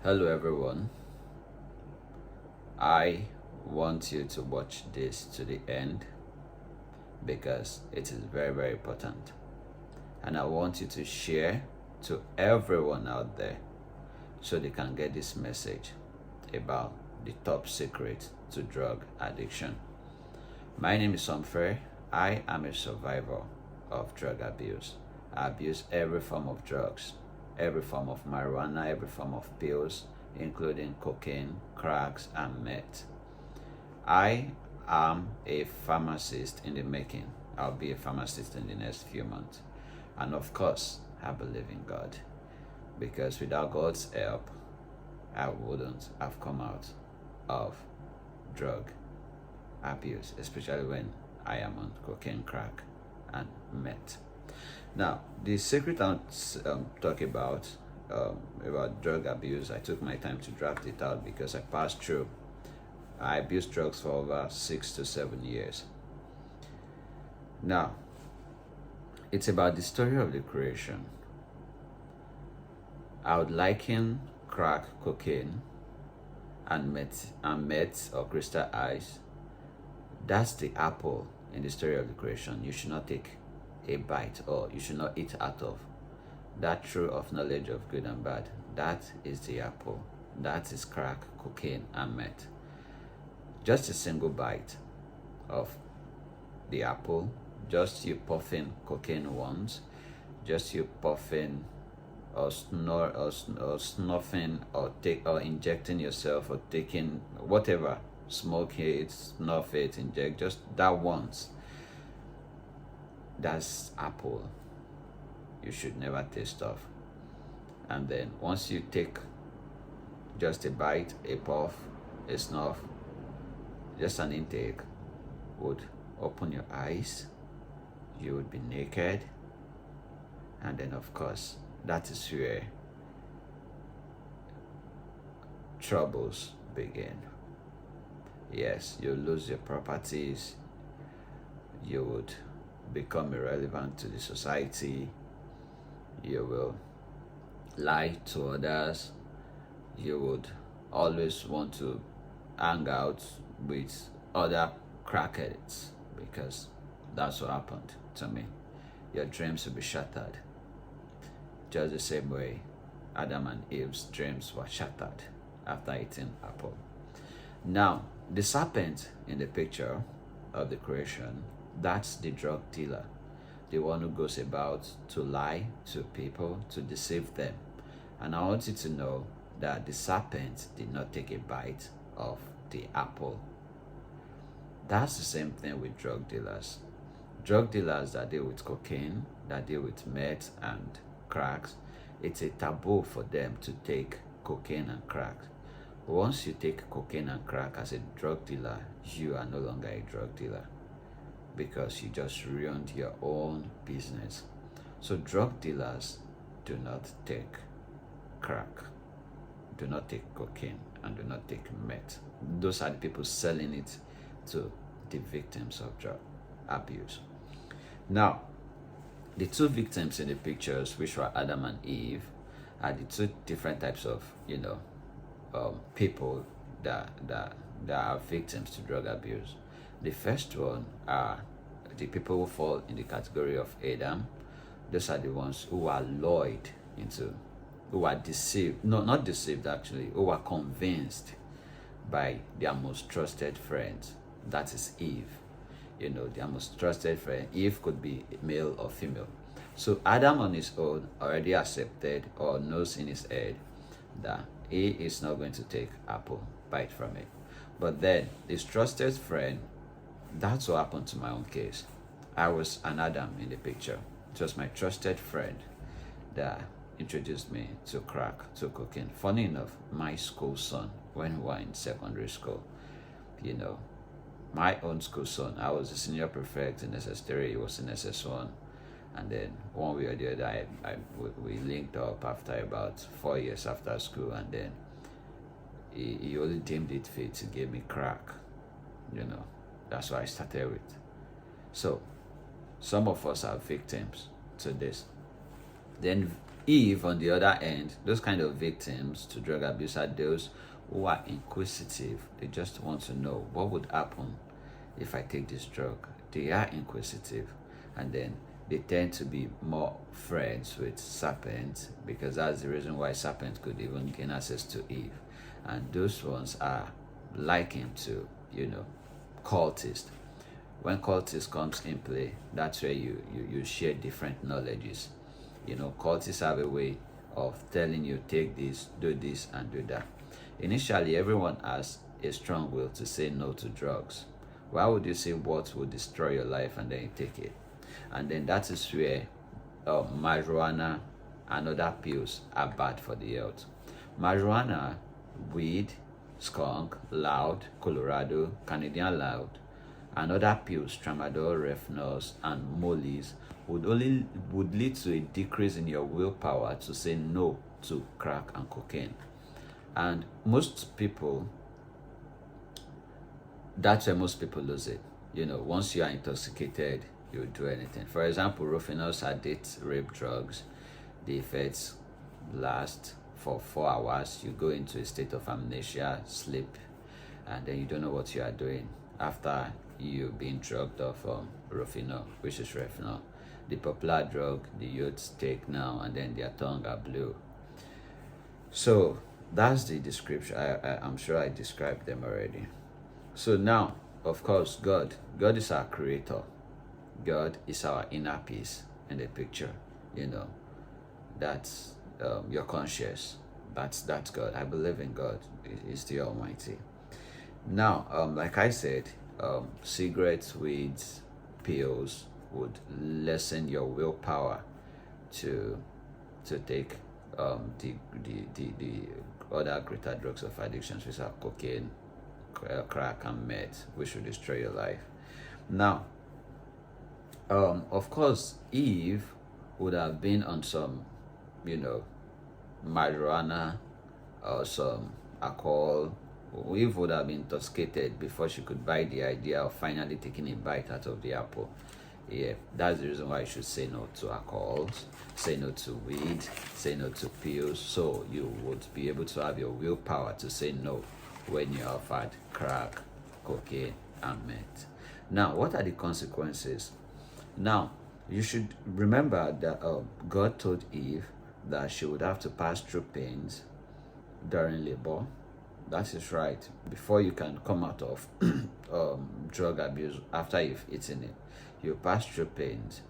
Hello everyone. I want you to watch this to the end because it is very important. And I want you to share to everyone out there so they can get this message about the top secret to drug addiction. My name is Somfer. I am a survivor of drug abuse. I abuse every form of drugs, every form of marijuana, every form of pills, including cocaine, cracks, and meth. I am a pharmacist in the making. I'll be a pharmacist in the next few months. And of course, I believe in God. Because without God's help, I wouldn't have come out of drug abuse, especially when I am on cocaine, crack, and meth. Now, the secret I'm talking about drug abuse, I took my time to draft it out because I passed through. I abused drugs for over 6 to 7 years. Now, it's about the story of the creation. I would liken crack, cocaine, and meth or crystal ice. That's the apple in the story of the creation. You should not take a bite, or you should not eat out of. That tree of knowledge of good and bad, that is the apple. That is crack, cocaine, and meth. Just a single bite of the apple, just you puffing cocaine once, just you puffing or snuffing or injecting yourself or taking whatever, smoke it, snuff it, inject, just that once. That's apple. You should never taste of. And then once you take just a bite, a puff, a snuff, just an intake would open your eyes. You would be naked. And then of course, that is where troubles begin. Yes, you lose your properties. You would become irrelevant to the society. You will lie to others. You would always want to hang out with other crackheads because that's what happened to me. Your dreams will be shattered. Just the same way Adam and Eve's dreams were shattered after eating apple. Now, the serpent in the picture of the creation, that's the drug dealer, the one who goes about to lie to people, to deceive them. And I want you to know that the serpent did not take a bite of the apple. That's the same thing with drug dealers. Drug dealers that deal with cocaine, that deal with meth and cracks, it's a taboo for them to take cocaine and crack. Once you take cocaine and crack as a drug dealer, you are no longer a drug dealer because you just ruined your own business. So drug dealers do not take crack, do not take cocaine, and do not take meth. Those are the people selling it to the victims of drug abuse. Now, the two victims in the pictures, which were Adam and Eve, are the two different types of, people that are victims to drug abuse. The first one are the people who fall in the category of Adam. Those are the ones who are lured into, who are deceived, no, not deceived actually, who are convinced by their most trusted friends. That is Eve. Their most trusted friend. Eve could be male or female. So Adam on his own already accepted or knows in his head that he is not going to take apple, bite from it. But then his trusted friend, that's what happened to my own case. I was an Adam in the picture. It was my trusted friend that introduced me to crack, to cocaine. Funny enough, my school son, when we were in secondary school, my own school son, I was a senior prefect in SS3, he was in SS1. And then one way or the other, we linked up after about 4 years after school, and then he only deemed it fit to give me crack. That's what I started with. So some of us are victims to this. Then Eve, on the other end, those kind of victims to drug abuse are those who are inquisitive. They just want to know what would happen if I take this drug. They are inquisitive, and then they tend to be more friends with serpents, because that's the reason why serpents could even gain access to Eve. And those ones are likened to, cultists. When cultists comes in play, that's where you share different knowledges. Cultists have a way of telling you, take this, and do that. Initially, everyone has a strong will to say no to drugs. Why would you say what will destroy your life and then you take it? And then that is where marijuana and other pills are bad for the health. Marijuana, weed, skunk, loud, Colorado, Canadian loud, and other pills, tramadol, refnol, and moles, would lead to a decrease in your willpower to say no to crack and cocaine. And most people, that's where most people lose it. Once you are intoxicated, you will do anything. For example, Rufinol, addict, rape drugs, the effects last for 4 hours. You go into a state of amnesia, sleep, and then you don't know what you are doing after you've been drugged off Rufinol, which is Refnol, the popular drug the youths take now, and then their tongue are blue. So that's the description. I'm sure I described them already. So now, of course, God is our creator. God is our inner peace in the picture. That's your conscience. That's God. I believe in God. He's the Almighty. Now, like I said, cigarettes, weeds, pills would lessen your willpower to take the other greater drugs of addictions, which are cocaine, crack, and meth, which will destroy your life. Now, of course, Eve would have been on some, marijuana or some alcohol. Eve would have been intoxicated before she could buy the idea of finally taking a bite out of the apple. Yeah, that's the reason why you should say no to alcohols, say no to weed, say no to pills, so you would be able to have your willpower to say no when you're offered crack, cocaine, and meth. Now, what are the consequences? Now, you should remember that God told Eve that she would have to pass through pains during labor. That is right. Before you can come out of drug abuse after you've eaten it, you pass through pains.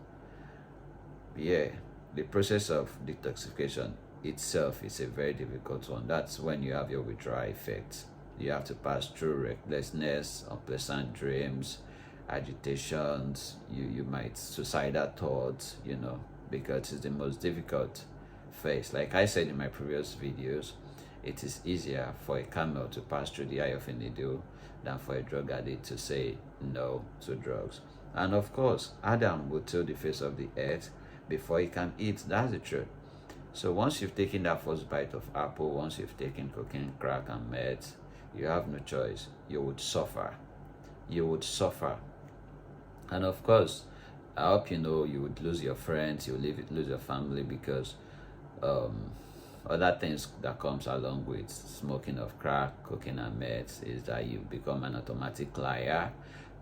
Yeah, the process of detoxification itself is a very difficult one. That's when you have your withdrawal effects. You have to pass through recklessness, unpleasant dreams, agitations. You might suicidal thoughts, because it's the most difficult phase. Like I said in my previous videos, it is easier for a camel to pass through the eye of a needle than for a drug addict to say no to drugs. And of course, Adam will till the face of the earth before he can eat. That's the truth. So once you've taken that first bite of apple, once you've taken cocaine, crack, and meth, you have no choice. You would suffer. And of course, I hope you would lose your friends, you will lose your family, because other things that comes along with smoking of crack, cocaine, and meth is that you become an automatic liar.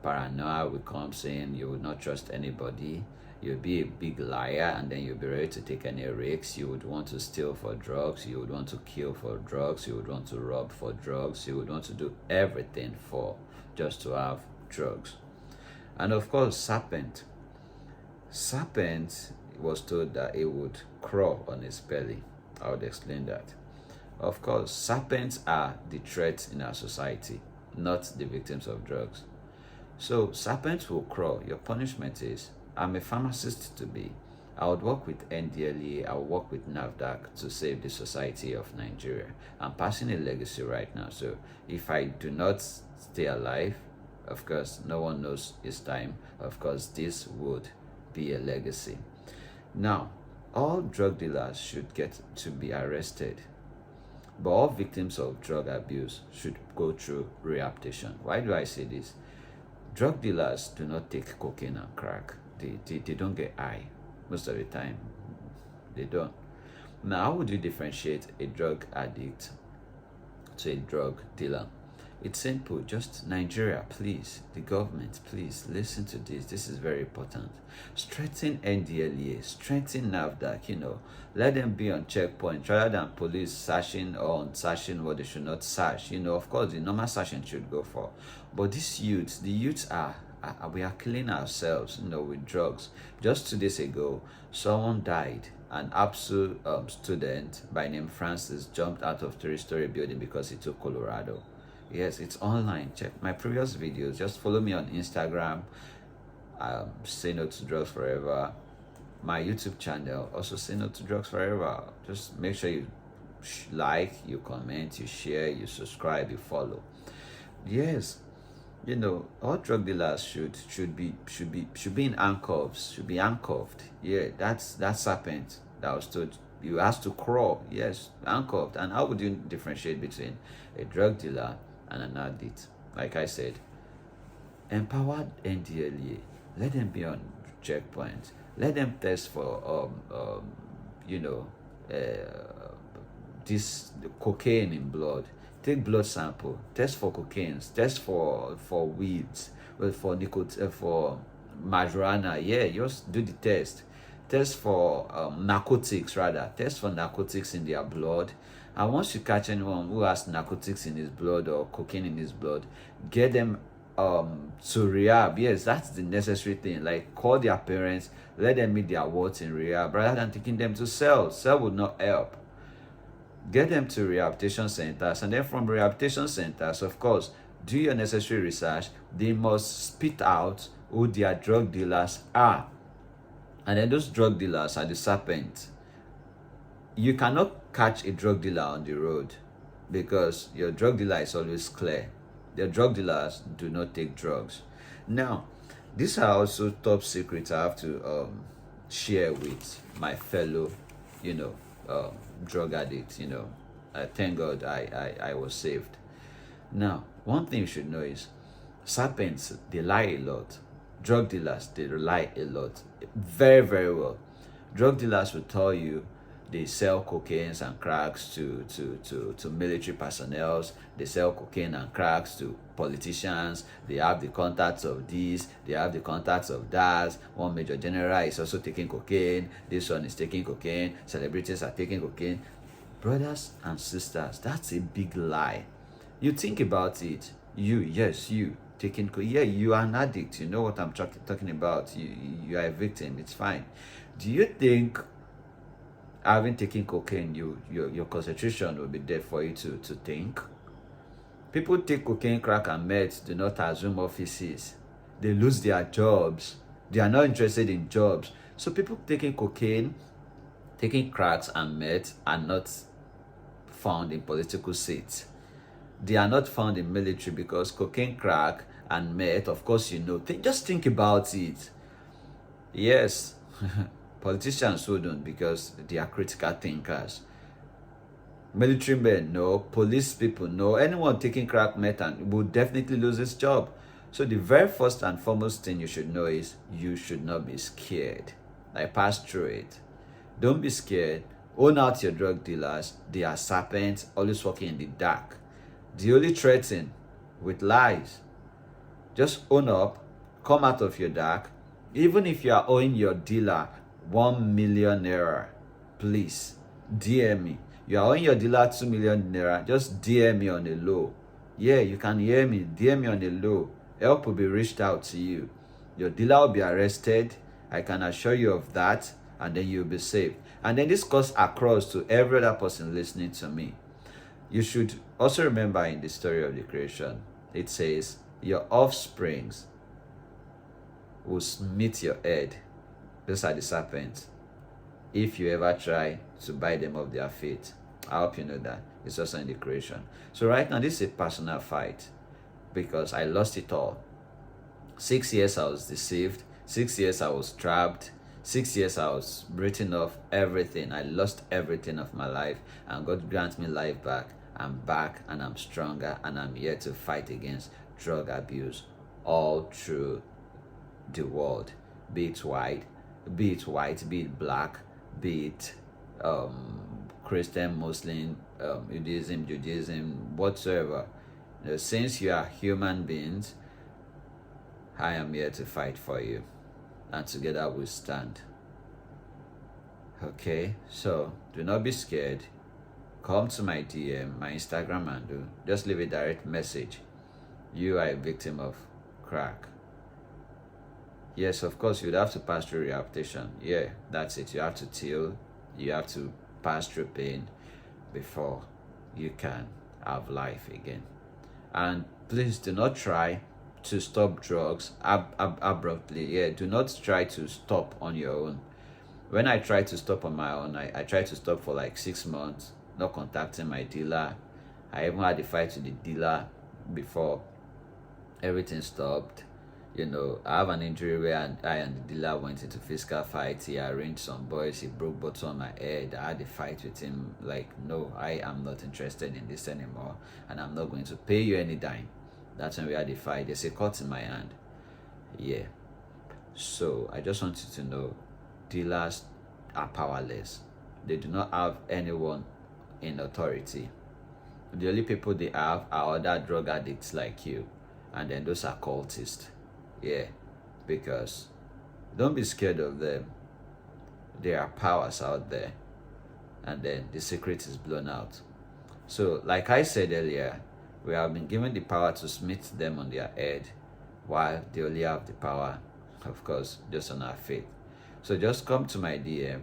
Paranoia will come, saying you would not trust anybody. You'll be a big liar, and then you'll be ready to take any risks. You would want to steal for drugs. You would want to kill for drugs. You would want to rob for drugs. You would want to do everything for just to have drugs. And of course, serpent was told that it would crawl on its belly. I would explain that. Of course, serpents are the threats in our society, not the victims of drugs. So serpents will crawl. Your punishment is, I'm a pharmacist to be. I would work with NDLEA, I would work with NAFDAC to save the society of Nigeria. I'm passing a legacy right now. So if I do not stay alive, of course, no one knows its time. Of course, this would be a legacy. Now, all drug dealers should get to be arrested, but all victims of drug abuse should go through rehabilitation. Why do I say this? Drug dealers do not take cocaine and crack. They don't get high most of the time. They don't. Now, how would you differentiate a drug addict to a drug dealer? It's simple. Just Nigeria, please. The government, please listen to this. This is very important. Strengthen NDLEA, strengthen NAFDAC, let them be on checkpoint rather than police searching or searching what they should not search. Of course, the normal searching should go for. But these youths, the youths we are killing ourselves, with drugs. Just 2 days ago, someone died. An absolute student by name Francis jumped out of 3-story building because he took Colorado. Yes, it's online. Check my previous videos. Just follow me on Instagram. Say no to drugs forever. My YouTube channel, also Say No to Drugs Forever. Just make sure you like, you comment, you share, you subscribe, you follow. Yes, all drug dealers should be in handcuffs. Should be handcuffed. Yeah, that's that serpent that was told you has to crawl. Yes, handcuffed. And how would you differentiate between a drug dealer and an addict? Like I said, empowered NDLEA. Let them be on checkpoints. Let them test for this cocaine in blood. Take blood sample. Test for cocaine. Test for weeds. Well, for nicotine, for marijuana. Yeah, just do the test. Test for narcotics rather. Test for narcotics in their blood. And once you catch anyone who has narcotics in his blood or cocaine in his blood, get them to rehab. Yes, that's the necessary thing. Like, call their parents, let them meet their words in rehab rather than taking them to cell. Cell would not help. Get them to rehabilitation centers, and then from rehabilitation centers, of course, do your necessary research. They must spit out who their drug dealers are, and then those drug dealers are the serpent. You cannot catch a drug dealer on the road because your drug dealer is always clear. The drug dealers do not take drugs. Now, these are also top secrets I have to share with my fellow, drug addicts. I thank God I was saved. Now, one thing you should know is serpents, they lie a lot. Drug dealers, they lie a lot. Very, very well. Drug dealers will tell you they sell cocaine and cracks to military personnel. They sell cocaine and cracks to politicians. They have the contacts of this. They have the contacts of that. One major general is also taking cocaine. This one is taking cocaine. Celebrities are taking cocaine. Brothers and sisters, that's a big lie. You think about it. You taking cocaine. Yeah, you are an addict. You know what I'm talking about. You are a victim. It's fine. Do you think having taken cocaine, your concentration will be there for you to think? People take cocaine, crack, and meth do not assume offices. They lose their jobs. They are not interested in jobs. So people taking cocaine, taking cracks and meth are not found in political seats. They are not found in military because cocaine, crack, and meth, of course, just think about it. Yes. Politicians wouldn't because they are critical thinkers. Military men, no. Police people, no. Anyone taking crack meth will definitely lose his job. So the very first and foremost thing you should know is you should not be scared. I passed through it. Don't be scared. Own out your drug dealers. They are serpents, always walking in the dark. They only threaten with lies. Just own up. Come out of your dark. Even if you are owing your dealer 1 million naira, please DM me. You are owing your dealer 2 million naira, just DM me on the low. Yeah, you can hear me. DM me on the low. Help will be reached out to you. Your dealer will be arrested. I can assure you of that, and then you'll be saved. And then this goes across to every other person listening to me. You should also remember in the story of the creation, it says, your offsprings will meet your head. Those are the serpents. If you ever try to bite them off their feet, I hope you know that. It's also in the creation. So right now, this is a personal fight because I lost it all. 6 years I was deceived. 6 years I was trapped. 6 years I was written off everything. I lost everything of my life, and God grants me life back. I'm back and I'm stronger, and I'm here to fight against drug abuse all through the world. Be it white, be it black, be it Christian, Muslim, Buddhism, Judaism, whatsoever. Since you are human beings, I am here to fight for you, and together we stand. Okay, so do not be scared. Come to my DM, my Instagram handle. Just leave a direct message. You are a victim of crack. Yes, of course, you'd have to pass through rehabilitation. Yeah, that's it. You have to till, you have to pass through pain before you can have life again. And please do not try to stop drugs abruptly. Yeah, do not try to stop on your own. When I tried to stop on my own, I tried to stop for like 6 months, not contacting my dealer. I even had a fight with the dealer before everything stopped. I have an injury where I and the dealer went into physical fight. He arranged some boys, he broke bottles on my head. I had a fight with him. Like, no, I am not interested in this anymore, and I'm not going to pay you any dime. That's when we had a fight. There's a cut in my hand. Yeah. So I just want you to know, dealers are powerless. They do not have anyone in authority. The only people they have are other drug addicts like you, and then those are cultists. Yeah, because don't be scared of them. There are powers out there, and then the secret is blown out. So, like I said earlier, we have been given the power to smite them on their head, while they only have the power, of course, just on our faith. So just come to my DM,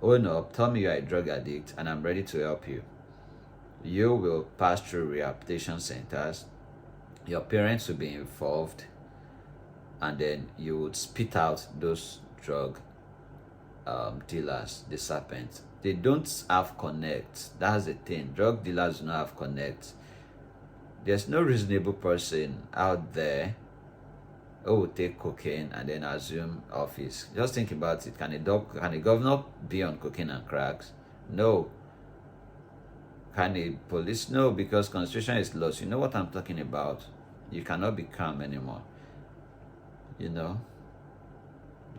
own up, tell me you're a drug addict, and I'm ready to help you. You will pass through rehabilitation centers. Your parents will be involved, and then you would spit out those drug dealers, the serpents. They don't have connect. That's the thing. Drug dealers do not have connect. There's no reasonable person out there who will take cocaine and then assume office. Just think about it. Can a governor be on cocaine and cracks? No. Can a police? No, because constitution is lost. You know what I'm talking about. You cannot be calm anymore.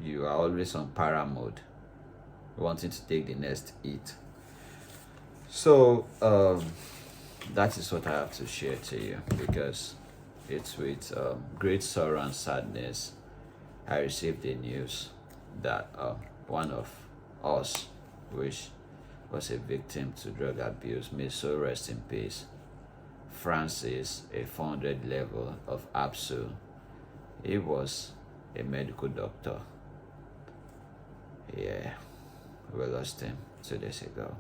You are always on para mode, wanting to take the next hit. So that is what I have to share to you, because it's with great sorrow and sadness I received the news that one of us, which was a victim to drug abuse, may so rest in peace, Francis, a 400 level of ABSU. He was a medical doctor. Yeah, we lost him 2 days ago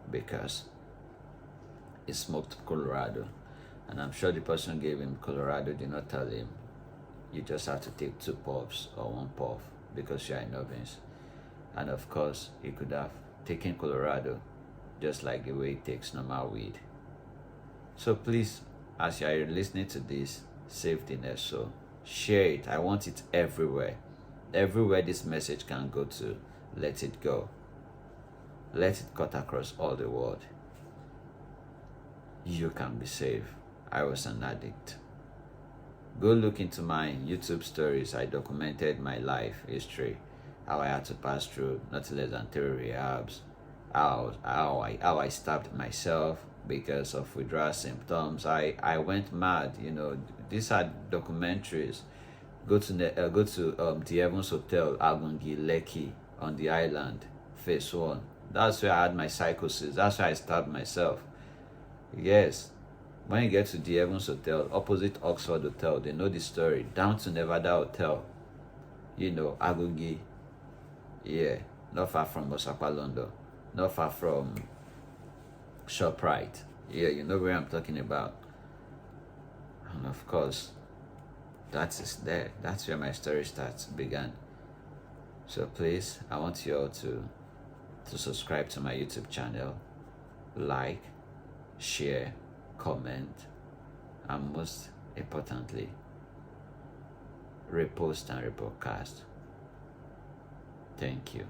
because he smoked Colorado. And I'm sure the person who gave him Colorado did not tell him, you just have to take 2 puffs or 1 puff because you're a novice. And of course, he could have taken Colorado just like the way he takes normal weed. So please, as you are listening to this, save the nest soul. Share it. I want it everywhere. Everywhere this message can go to, let it go. Let it cut across all the world. You can be saved. I was an addict. Go look into my YouTube stories. I documented my life history, how I had to pass through not less than 3 rehabs, how I stabbed myself because of withdrawal symptoms. I went mad. These are documentaries. Go to the Evans Hotel, Agungi, Lekki, on the island, phase 1. That's where I had my psychosis. That's where I stabbed myself. Yes. When you get to the Evans Hotel, opposite Oxford Hotel, they know the story. Down to Nevada Hotel, Agungi. Yeah, not far from Osapa, London. Not far from ShopRite. Yeah, you know where I'm talking about. And of course, that's where my story began. So please, I want you all to subscribe to my YouTube channel, like, share, comment, and most importantly, repost and rebroadcast. Thank you.